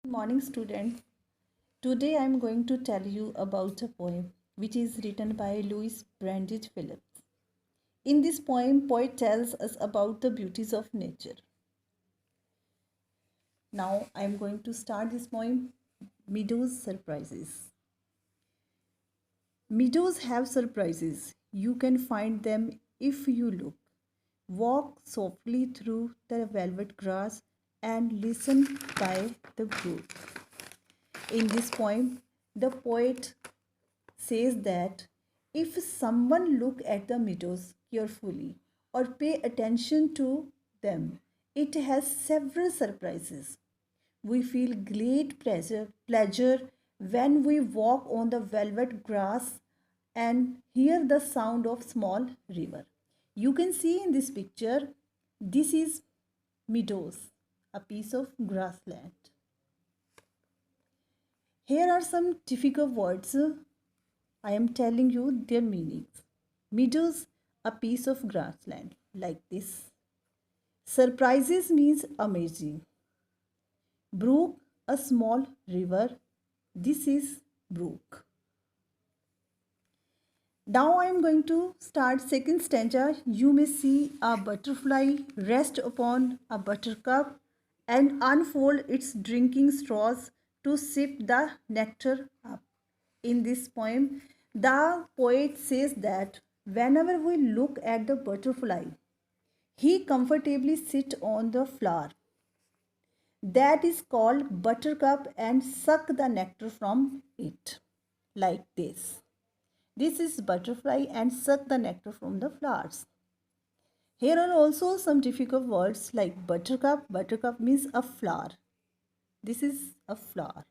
Good morning, students. Today I am going to tell you about a poem which is written by Louis Brandeis Phillips. In this poem, poet tells us about the beauties of nature. Now I am going to start this poem. Meadows surprises. Meadows have surprises. You can find them if you look. Walk softly through the velvet grass and listen by the brook. In this poem, the poet says that if someone look at the meadows carefully or pay attention to them, it has several surprises. We feel great pleasure when we walk on the velvet grass and hear the sound of small river. You can see in this picture, this is meadows, a piece of grassland. Here are some difficult words. I am telling you their meanings. Meadows, a piece of grassland like this. Surprises means amazing. Brook, a small river. This is brook. Now I am going to start second stanza. You may see a butterfly rest upon a buttercup and unfold its drinking straws to sip the nectar up. In this poem, the poet says that whenever we look at the butterfly, he comfortably sits on the flower that is called buttercup and suck the nectar from it like this. This is butterfly and suck the nectar from the flowers. Here are also some difficult words like buttercup. Buttercup means a flower. This is a flower.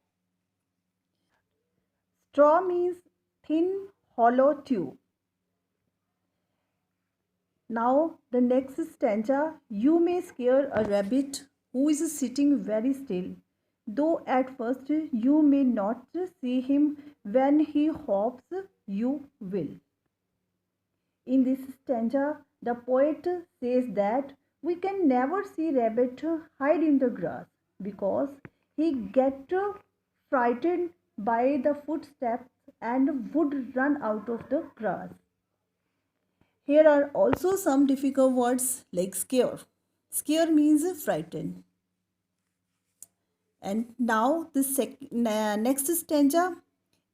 Straw means thin, hollow tube. Now, the next stanza, you may scare a rabbit who is sitting very still, though at first you may not see him when he hops, you will. In this stanza, the poet says that we can never see rabbit hide in the grass because he get frightened by the footsteps and would run out of the grass. Here are also some difficult words like scare. Scare means frightened. And now the next stanza.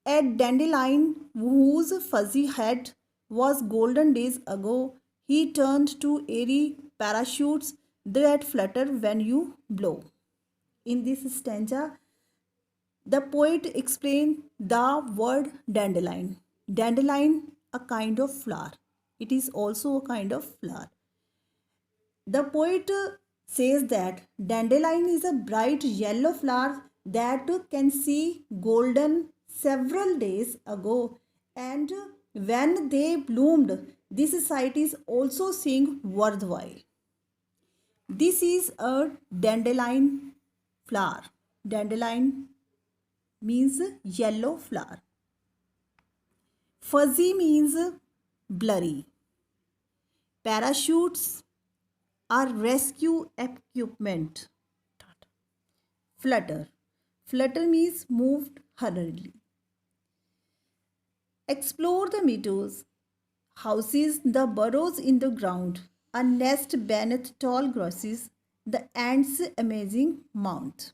A dandelion whose fuzzy head was golden days ago, he turned to airy parachutes that flutter when you blow. In this stanza, the poet explained the word dandelion. Dandelion, a kind of flower. It is also a kind of flower. The poet says that dandelion is a bright yellow flower that can see golden several days ago, and when they bloomed, this sight is also seeing worthwhile. This is a dandelion flower. Dandelion means yellow flower. Fuzzy means blurry. Parachutes are rescue equipment. Flutter. Flutter means moved hurriedly. Explore the meadows. Houses, the burrows in the ground. A nest beneath tall grasses. The ants' amazing mount.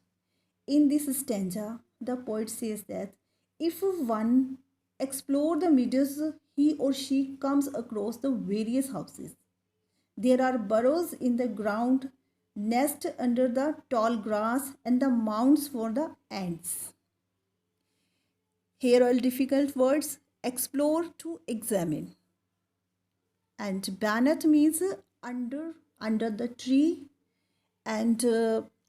In this stanza, the poet says that if one explore the meadows, he or she comes across the various houses. There are burrows in the ground, nests under the tall grass, and the mounds for the ants. Here are difficult words. Explore to examine. And beneath means under the tree. And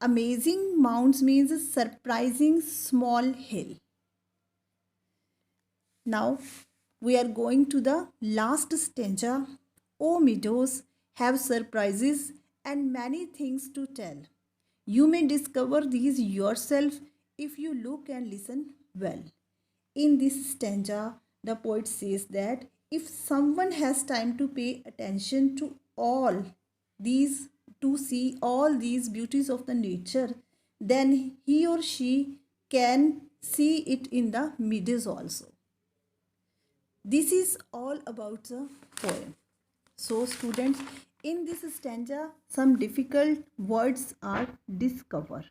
amazing mounds means surprising small hill. Now we are going to the last stanza. O meadows have surprises and many things to tell. You may discover these yourself if you look and listen well. In this stanza, the poet says that if someone has time to pay attention to all these, to see all these beauties of the nature, then he or she can see it in the midst also. This is all about the poem. So, students, in this stanza, some difficult words are discover.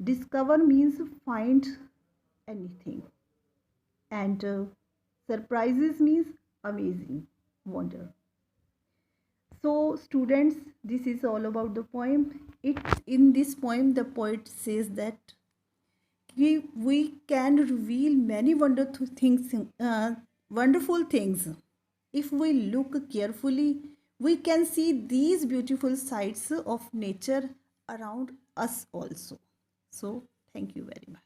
Discover means find anything, and surprises means amazing, wonder. So, students, this is all about the poem. It in this poem, the poet says that we can reveal many wonderful things. If we look carefully, we can see these beautiful sights of nature around us also. So, thank you very much.